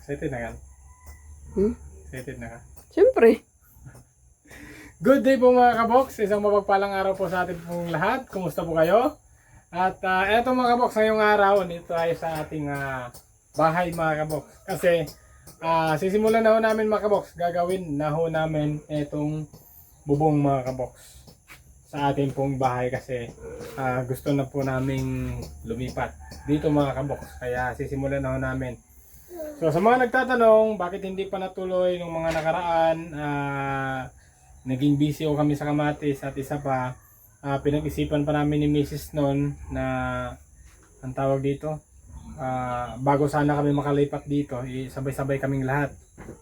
Excited na ka? Excited na ka? Siyempre. Good day po mga kabox. Isang mapagpalang araw po sa ating pong lahat. Kumusta po kayo? At eto mga kabox, ngayong araw, dito tayo sa ating bahay mga kabox. Kasi sisimulan na ho namin mga kabox. Gagawin na ho namin etong bubong mga kabox sa ating pong bahay kasi gusto na po naming lumipat dito mga kabox. Kaya sisimulan na ho namin. So sa mga nagtatanong bakit hindi pa natuloy nung mga nakaraan, naging busy o kami sa kamatis at isa pa pinag-isipan pa namin ni Mrs. noon na ang tawag dito, bago sana kami makalipat dito, sabay-sabay kaming lahat.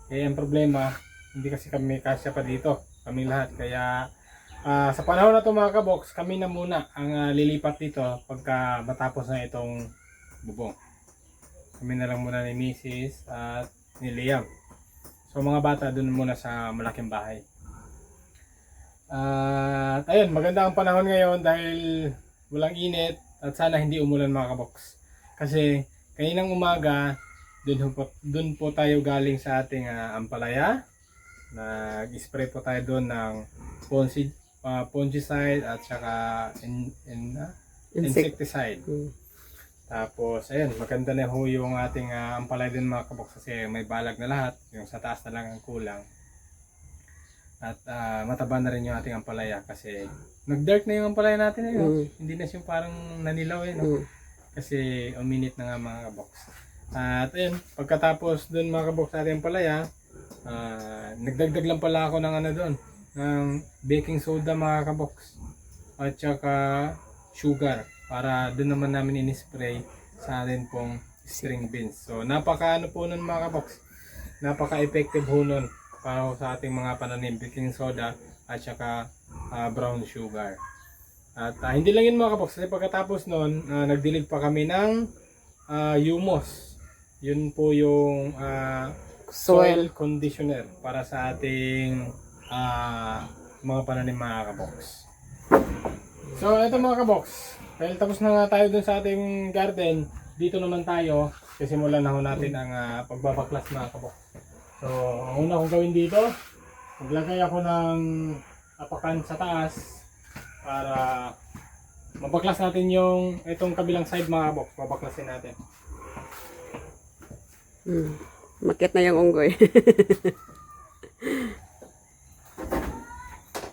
Ang problema, hindi kasi kami kasya pa dito, kaming lahat. Kaya sa panahon na ito mga kabox, kami na muna ang lilipat dito pagka matapos na itong bubong. Kami na lang muna ni Mrs. at ni Liam. So mga bata dun muna sa malaking bahay. At ayun, maganda ang panahon ngayon dahil walang init at sana hindi umulan mga kabox. Kasi kaninang umaga, dun po tayo galing sa ating ampalaya. Nag-spray po tayo doon ng fungicide at saka insecticide. Tapos ayun, maganda na ho yung ating ampalaya din mga kabox kasi may balag na lahat. Yung sa taas na lang ang kulang. At mataba na rin yung ating ampalaya kasi nag-dark na yung ampalaya natin eh. Hindi na siya parang nanilaw eh. No? Kasi uminit na nga mga kabox. At ayun, pagkatapos dun mga kabox sa ating ampalaya, nagdagdag lang pala ako ng doon, ng baking soda mga kabox. At saka sugar para dun naman namin in-spray sa atin pong string beans. So napaka po nun mga kabox. Napaka-effective ho nun para sa ating mga pananim, baking soda at saka brown sugar. At hindi lang yun mga kabox, kasi pagkatapos nun, nagdilig pa kami ng humus. Yun po yung soil conditioner para sa ating mga pananim mga kabox. So ito mga kabox, dahil tapos na nga tayo dun sa ating garden, dito naman tayo, sisimulan na ho natin ang pagbabaklas mga kabox. So, ang una kong gawin dito, maglagay ako ng apakan sa taas para mabaklas natin yung itong kabilang side mga kabox. Babaklasin natin. Makit na yung unggoy.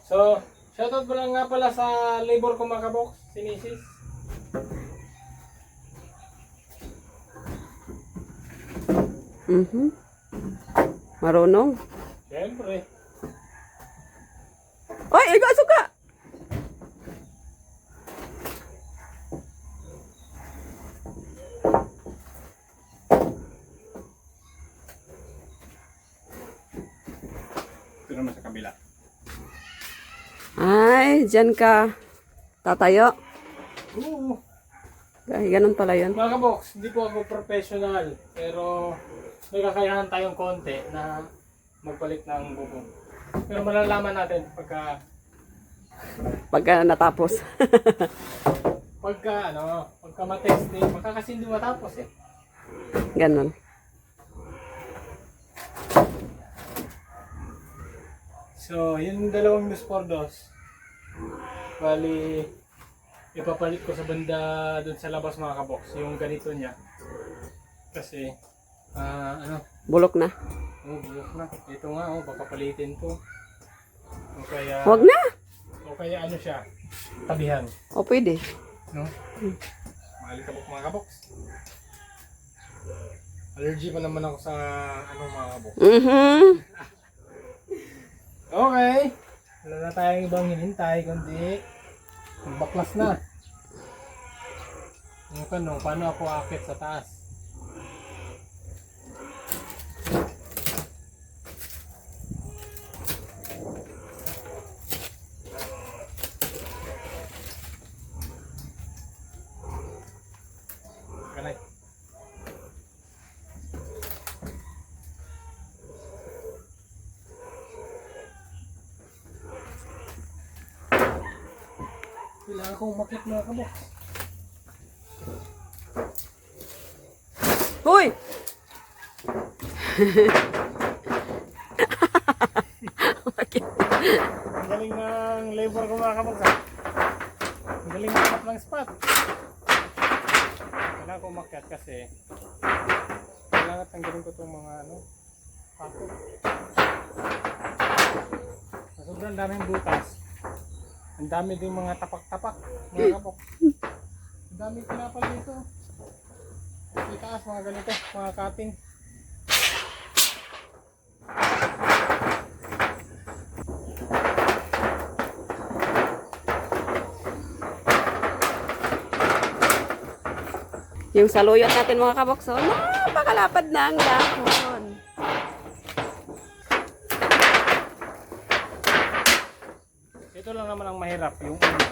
So, shoutout ko lang nga pala sa labor ko mga kabox, si Mrs. Marunong. Siyempre. Oy, iba suka. Ito naman sa kabila. Ay, dyan ka tatayo. Oo. Ay, ganun pala yun. Mga kabox, hindi po ako professional, pero may kakayahan tayong konti na magpalit ng bubong. Pero malalaman natin Pagka natapos. pagka matesting, baka kasi hindi matapos eh. Ganun. So, yung dalawang dos por dos, bali, ipapalit ko sa banda dun sa labas mga kabox, yung ganito niya. Kasi, Bulok na. bulok na. Ito nga, papapalitin ko. O kaya, Huwag na. o kaya ano siya, tabihan. O pwede. No? Malikabok mga kabox. Allergy pa naman ako sa mga kabox. Okay. Wala na tayong ibang hinintay, kundi magbaklas na. Yung tanong, paano ako akit sa taas? Kalay. Kailangan kong umakit mga kabox. Hoy! Ang galing ng labor ko mga kaboks ha. Ang galing ng ng spot. Kailangan ko umakyat kasi kailangan tanggalin ko itong mga ano, pato. Sobrang daming butas. Ang dami din mga tapak-tapak mga kaboks. Ang daming pinapal dito. Sa taas mga ganito, mga cutting. Yung saluyot natin mga kaboks, oh, napakalapad na ang dahon. Ito lang naman ang mahirap, yung ulo.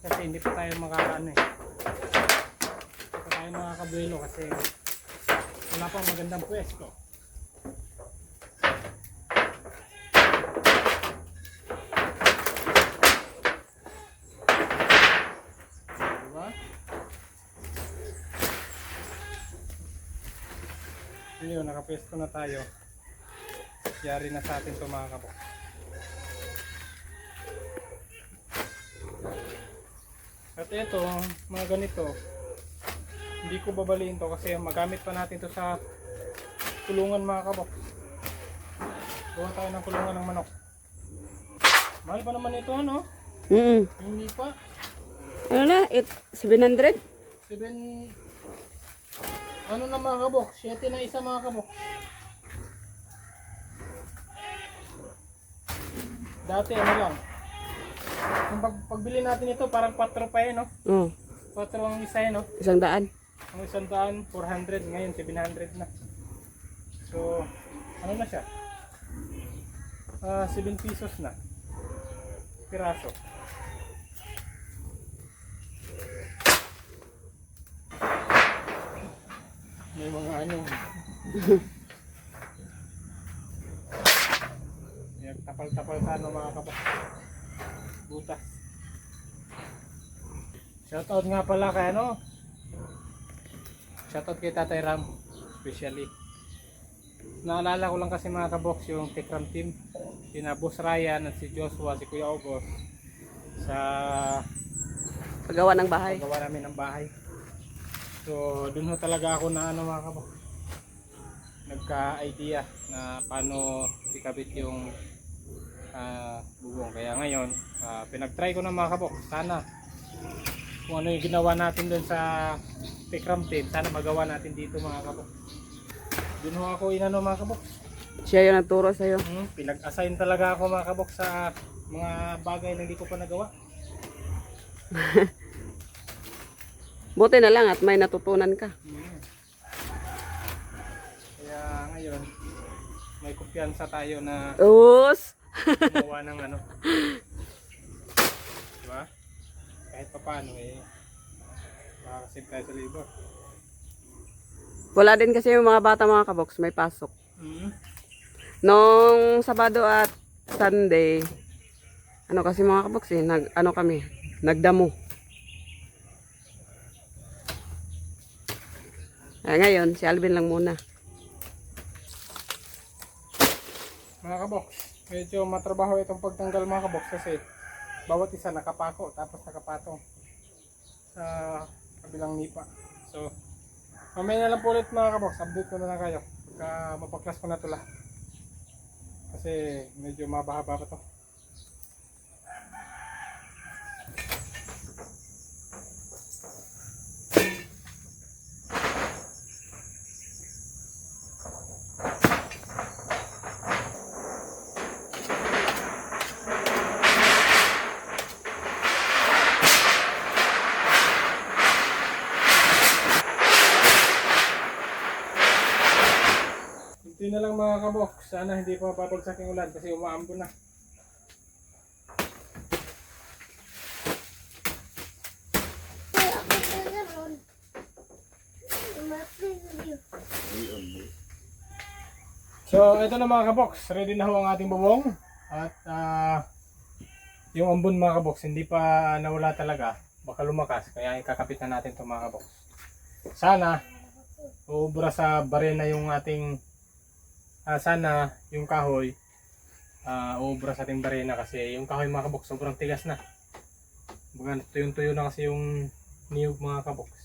Kasi hindi pa tayo makakaano eh. Hindi pa tayo makakabuelo kasi wala pang magandang pwesto. Diba? Ngayon, nakapwesto na tayo. Yari na sa atin ito mga kabok. At ito, mga ganito, hindi ko babaliin to kasi magamit pa natin to sa kulungan mga kabok. Gawa tayo ng kulungan ng manok. Mahal pa naman ito ano? Hindi pa. Ano na? 700? 7... Ano na mga kabok? 7 na isa mga kabok. Dati ano lang. Kung pagbili natin ito parang 4 pa eh no? Oo. 4 ang isa eh no? 100. Ang 100, 400, ngayon 700 na. So, ano na siya? 7 pesos na. Piraso. May mga ano. Yan, tapal-tapal sa ano mga kabak. Butas. Shoutout nga pala kay ano. Shoutout kay Tatay Ram. Especially. Naalala ko lang kasi mga kabox yung Tekram team. Sina Boss Ryan at si Joshua, si Kuya August. Sa Paggawa ng bahay. paggawa namin ng bahay. So dun ho talaga ako na ano mga kabox. Nagka-idea na paano ikabit yung bubong. Kaya ngayon, pinag-try ko na mga kabok. Sana kung ano yung ginawa natin dun sa Tekram team, sana magawa natin dito mga kabok. Dun ho ako inano mga kabok. Siya yung nagturo sa'yo. Pinag-assign talaga ako mga kabok sa mga bagay na hindi ko pa nagawa. Buti na lang at may natutunan ka. Kaya ngayon, may kumpiyansa tayo na Us! gumawa ng ano. Diba? Kahit pa paano eh, makakasip tayo sa labor. Wala din kasi yung mga bata mga kaboks, may pasok. Nung Sabado at Sunday, ano kasi mga kaboks eh, nagdamo. Ngayon, si Alvin lang muna. Mga kabox, medyo matrabaho itong pagtanggal mga kabox kasi bawat isa nakapako tapos nakapatong sa kabilang nipa. So, mamaya na lang po ulit mga kabox, update ko na lang kayo pagka mapaklas ko na ito lahat. Kasi medyo mabahaba pa to. Kunti na lang mga kabok, sana hindi pa mapapagsak yung ulan kasi umaambon na. So ito na mga kaboks, ready na ho ang ating bubong. At yung ambon mga kaboks, hindi pa nawala talaga. Baka lumakas, kaya ikakapit na natin ito mga kaboks. Sana uubra sa barena yung ating sana yung kahoy uubra sa ating barena kasi yung kahoy mga kaboks sobrang tigas na. Baga tuyong-tuyo na kasi yung niyog mga kaboks.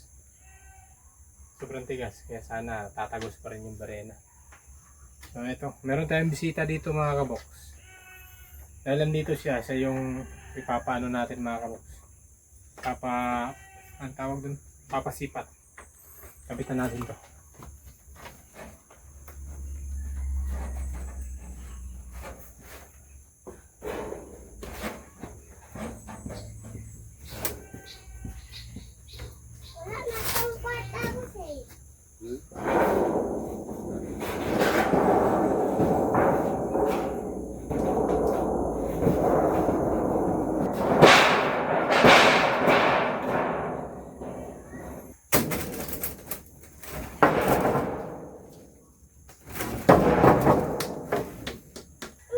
Sobrang tigas kaya sana tatagos pa rin yung barena. So ito, meron tayong bisita dito mga kaboks. Dahil nandito siya yung ipapaano natin mga kaboks. Ang tawag dun, papasipat. Kabitan natin to.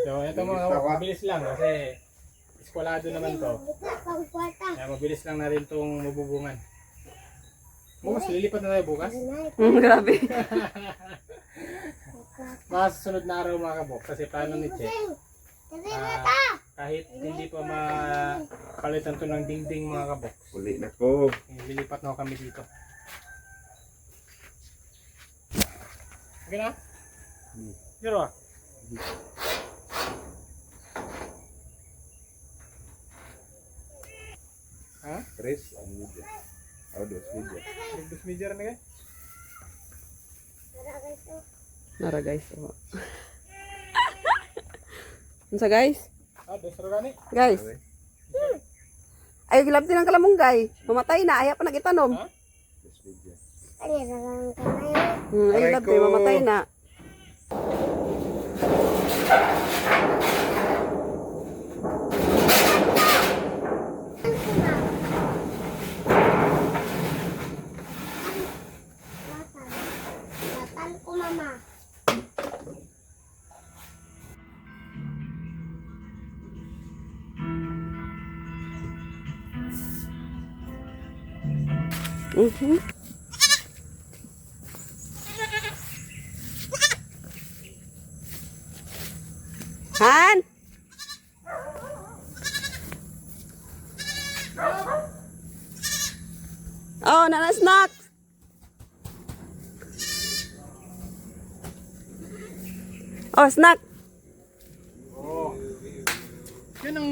So ito mga kaboks, mabilis lang kasi eskwalado naman to. Kaya mabilis lang natin itong mabubungan. Bukas, lilipat na tayo bukas. Grabe. Mga susunod na araw mga kaboks kasi plano ni Che. Kahit hindi pa mapalitan to ng dingding mga kaboks. Uli na ko. Lilipat na kami dito. Okay na? Zero ah. Ha? Tres, ang media. Oh, dos media. Dos media rin na guys. Nara guys. Oh. Unsa guys? Dos rin Guys. Ay gilabti ng kalamunggay. Mamatay na, aya pa nagitanom. Ha? Dos media. Ay gilabti, Aray ko. mamatay na. Batan ko mama. Mhm. Han. Oh, nana snack. Oh, snack. Oo. Yan ang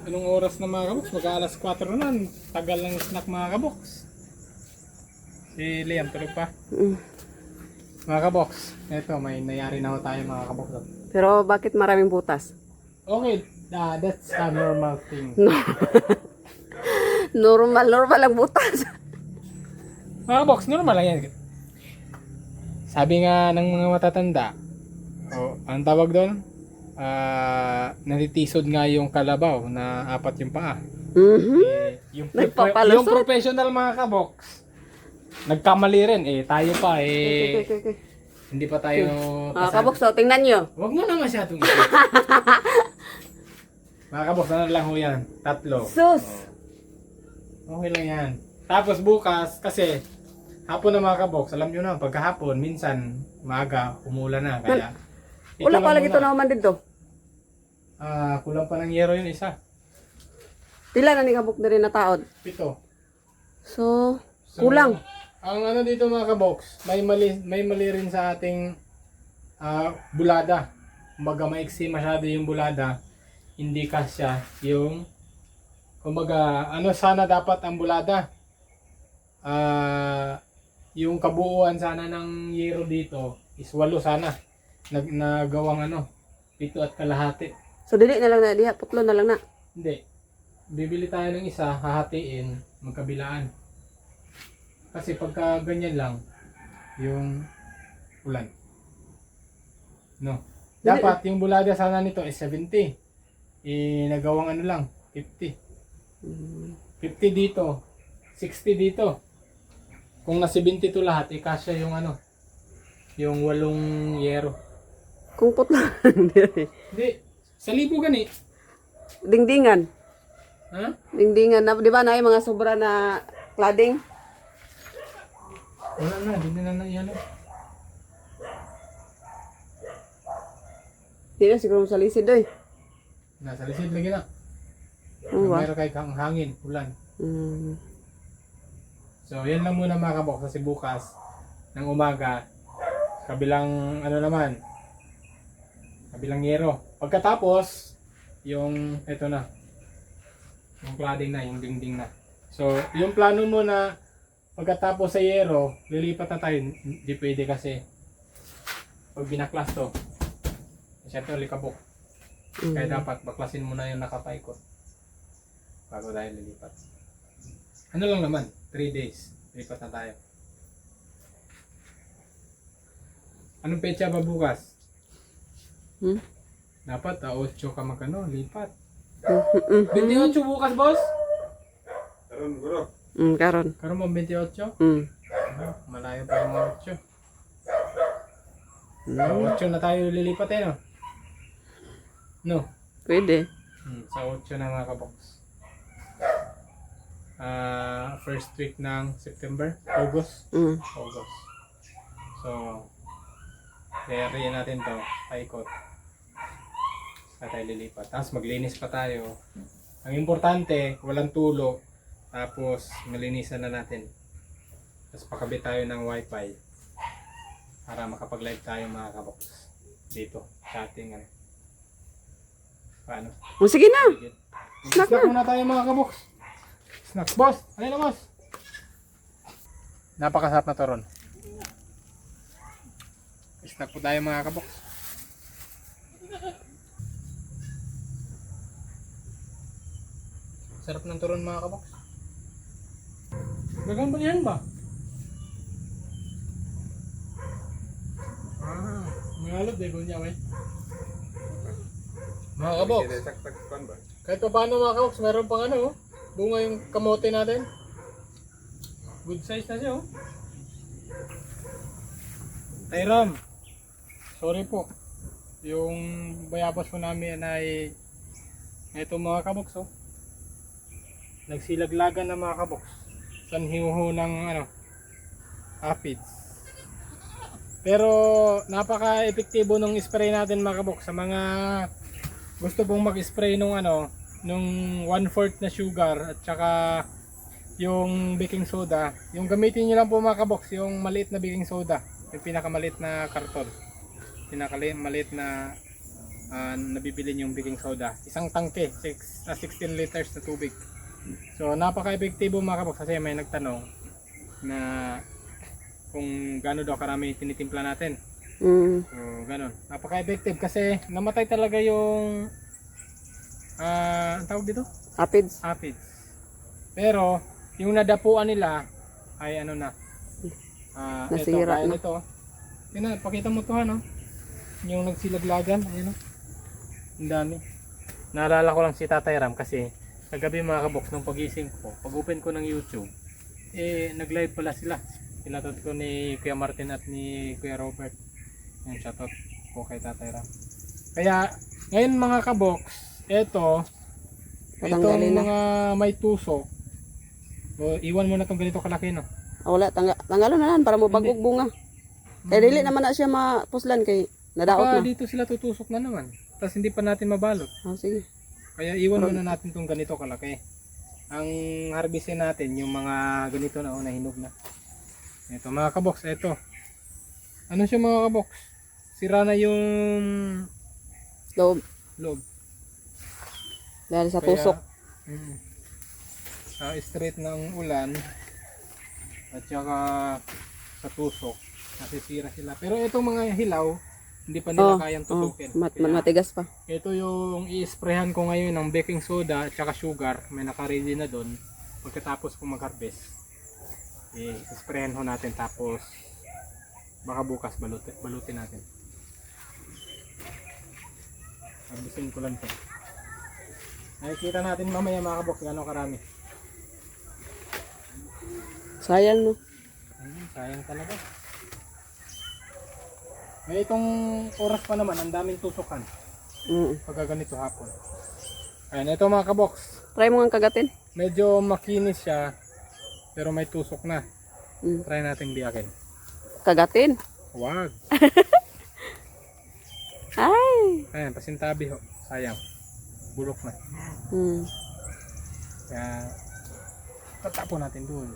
anong oras na mga kaboks? Mag-aalas 4 na. Tagal ng snack mga kaboks. Si Liam tulog pa. Mm. Mga kaboks, eto may nangyari na ho tayo mga kaboks. Pero bakit maraming butas? Okay, that's a normal thing. No. normal ang butas. Mga kaboks, normal lang yan. Sabi nga ng mga matatanda, ang tawag doon, natitisod nga yung kalabaw na apat yung paa. Mhm. Yung Nagpapalusot? professional mga kaboks, nagkamali rin tayo pa Okay. hindi pa tayo Kaboks, oh, tingnan nyo. Wag mo na masyadong isip. Mga kaboks, ano lang ho yan? 3. Sus! Okay lang yan. Tapos bukas, kasi hapon na mga kaboks, alam nyo na, pagkahapon, minsan, maaga, umulan na. Kaya, Wala lang pala ito muna. naman dito. Kulang pa ng yero yun isa. Tila na ni kabuk na rin na taod. 7. So, So, kulang. Ang ano dito mga kaboks, may mali rin sa ating bulada. Kumbaga maiksi masyado yung bulada, hindi kasya yung kumbaga ano sana dapat ang bulada. Yung kabuuan sana ng yero dito is 8 sana. Nagawang 7.5. So, dili na lang na, diha, putlo na lang na. Hindi. Bibili tayo ng isa, hahatiin, magkabilaan. Kasi pagka ganyan lang, yung ulan. No. Dapat yung bulada sana nito is 70. Nagawang lang, 50. 50 dito, 60 dito. Kung na 70 to lahat, kasya yung yung 8 yero. Kung putlo Hindi, 1,000 gani. Dingdingan. Ha? Dingdingan na, di ba na yung mga sobra na cladding? Wala na, hindi na yan. Di na siguro sa lisid doy. Nasa lisid lagi na. Oo ba? Mayroon kay kang hangin, ulan. Mm. So, yan lang muna mga kabok. Kasi bukas ng umaga, kabilang ano naman, kabilang yero. Pagkatapos, yung ito na, yung cladding na, yung dingding na. So, yung plano mo na pagkatapos sa yero, lilipat na tayo. Hindi pwede kasi pag binaklas to, siyempre likabok. Kaya dapat baklasin mo na yung nakapaikot bago tayo lilipat. Ano lang naman, 3 days, lipat na tayo. Anong petsa ba bukas? Hmm? Dapat 8 ka magano, lipat. 28 Mm. bukas, boss? Karon, guro. Karon. Karon mo 28? Malayo pa yung 8. Sa 8 na tayo lilipat eh, no? No? Pwede. Sa 8 na mga kabox. First week ng September, August. August. So, kaya natin to, paikot. Sa tayo lilipat. Tapos maglinis pa tayo. Ang importante, walang tulo. Tapos, malinisan na natin. Tapos pakabit tayo ng wifi. Para makapag-live tayo mga kabox. Dito, sa ating ano. Paano? O sige na. Snack muna tayo mga kabox. Snacks, boss. Ano na, boss? Napakasarap na to ron. Snack po tayo mga kabox. Sarap ng turon mga kabox. Gagang ba yan ba? May alod eh, kung niya, mga kabox. Saksak ba? Kahit pa paano mga kabox, meron pang ano, bunga yung kamote natin. Good size na siya, oh. Ay Ram, sorry po. Yung bayabas po namin ay ito mga kabox, oh. Nagsilaglagan na mga kabox. Sanhiho ng ano, aphids. Pero napaka-epektibo ng spray natin mga kabox sa mga gusto pong mag-spray nung ano, nung 1/4 na sugar at saka yung baking soda. Yung gamitin niyo lang po mga kabox, yung maliit na baking soda, yung pinakamaliit na karton. Pinakamaliit na nabibili yung baking soda. Isang tangke, 16 liters na tubig. So napaka-epektibo mga kabox kasi may nagtanong na kung gaano daw karami tinitimpla natin. So ganon. Napaka-effective kasi namatay talaga yung ang tawag dito? Aphids. Aphids. Pero yung nadapuan nila ay ano na. Ito, Nasira kaya na. nito. Tingnan, pakita mo to no. Yung nagsilaglagan, ayun oh. Ang dami. Naalala ko lang si Tatay Ram kasi kagabi mga kabox nung pagising ko, pag-open ko ng YouTube, nag-live pala sila. Pinatot ko ni Kuya Martin at ni Kuya Robert. Yung shoutout ko kay Tatay Ram. Kaya ngayon mga kabox, itong Patanggalin na. mga may tusok, iwan mo na itong ganito kalaki no. Wala, tanggalon na lang para mo bagog bunga. Kaya dili naman na siya mapuslan kay nadaot Baka na. dito sila tutusok na naman. Tapos hindi pa natin mabalot. Sige. Kaya iwan muna natin itong ganito kalaki. Ang harvestin natin yung mga ganito na na hinog na. Ito mga kabox, ito. Ano siya mga kabox? Sira na yung Loob. loob. Dahil sa Kaya, tusok. Straight ng ulan at saka sa tusok nasisira sila. Pero itong mga hilaw hindi pa nila kayang tusukin. Kaya, Matigas pa. ito yung i-sprayhan ko ngayon ng baking soda at saka sugar. May naka-ready na doon. Pagkatapos kong mag-harvest, i-sprayhan ho natin tapos baka bukas balutin natin. Harvestin ko lang ito. Nakikita natin mamaya mga kabok gano'ng karami. Sayang no. Sayang talaga. May itong oras pa naman, ang daming tusukan. Pagka ganito hapon. Ayan, ito mga kaboks. Try mo nga kagatin. Medyo makinis siya, pero may tusok na. Mm. Try natin biyakin. Kagatin. Wag. Ay. Ayan, pasintabi ho. Sayang. Bulok na. Hmm. Kaya, tatapon natin doon.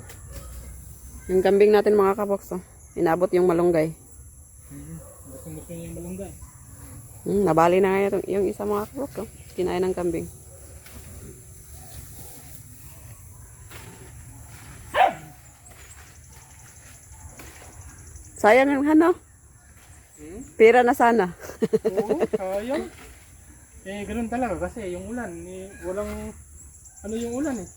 Yung kambing natin mga kabox, oh. Inabot yung malunggay. Gusto niya yung malunggay. Nabali na nga yung isa mga kabox, oh. Kinain ng kambing. Sayang yung ano. Pira na sana. Oo, sayang. Ganun talaga kasi yung ulan, walang, ano yung ulan eh.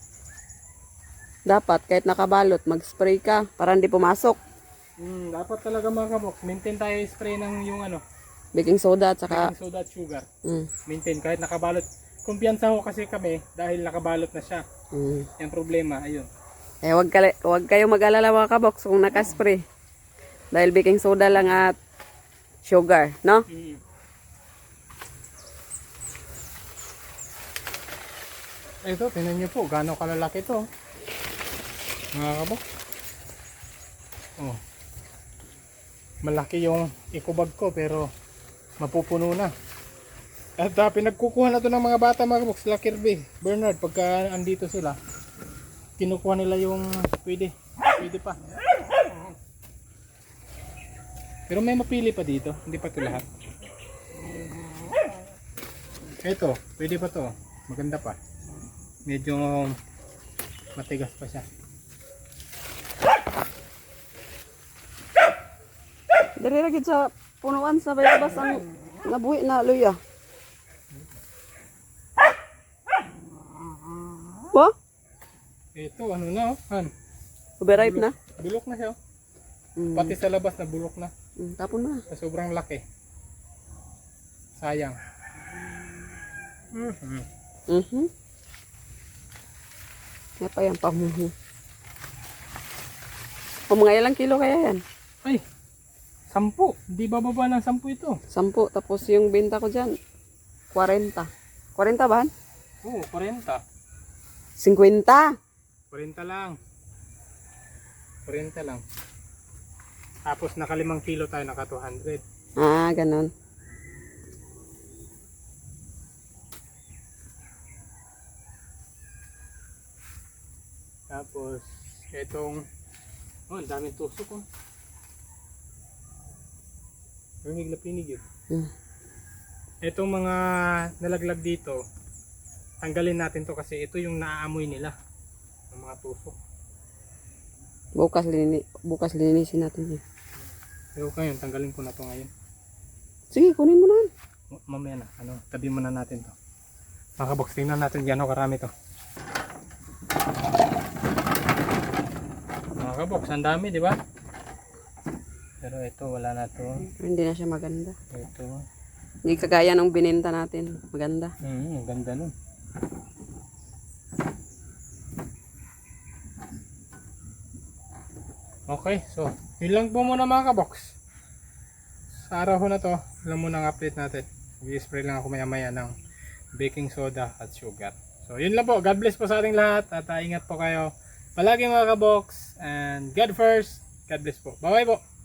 Dapat kahit nakabalot, mag-spray ka para hindi pumasok. Dapat talaga mga kabox, maintain tayo spray ng yung ano, Baking soda at saka baking soda at sugar. mm, Maintain kahit nakabalot. Kumpiyansa ho kasi kami dahil nakabalot na siya. Yung problema, ayun. wag kayo mag-alala mga kabox kung nakaspray. Dahil baking soda lang at sugar, no? Ito, tingnan niyo po, gaano kalalaki to. Mga kabox. Oh. Malaki yung ikubag ko pero mapupuno na. At pinagkukuha na to ng mga bata mga kabox, sila Kirby, Bernard, pagka andito sila, kinukuha nila yung pwede pa. Pero may mapili pa dito, hindi pa ito lahat. Ito, pwede pa to, maganda pa. Medyo matigas pa siya. Dali lagi sa punuan sa bayabas ang nabuhi na luya. Wa? Ito, ano na oh, Overripe na? bulok na siya oh. Mm. Pati sa labas na bulok na. Tapon na. Sa sobrang laki. Sayang. Yan pa yan, pamuhu. O mga ilang kilo kaya yan? Ay, 10. Di bababa ng 10 ito. 10. Tapos yung benta ko dyan, 40. 40 ba? Oo, 40. 50. 40 lang. 40 lang. Tapos naka 5 kilo tayo, naka 200. Ah, ganun. Tapos, itong, ang daming tusok oh. Pinig na pinig yun. Itong mga nalaglag dito, tanggalin natin to kasi ito yung naaamoy nila. Ng mga tusok. Bukas linisin natin yan. Pero ngayon, tanggalin ko na to ngayon. Sige, kunin mo na. Mamaya na, tabi muna natin to. Mga kabox, tingnan natin gano'ng karami to. Mga kabox, ang dami, di ba? Pero ito, wala na to. Hindi na siya maganda. Ito. Hindi kagaya ng bininta natin. Maganda. Ang ganda nun. Okay, so, yun lang po muna mga kabox. Sa araw na to, alam mo nang update natin. I-spray lang ako maya-maya ng baking soda at sugar. So, yun lang po. God bless po sa ating lahat at ingat po kayo palagi mga kabox. And God first. God bless po. Bye-bye po.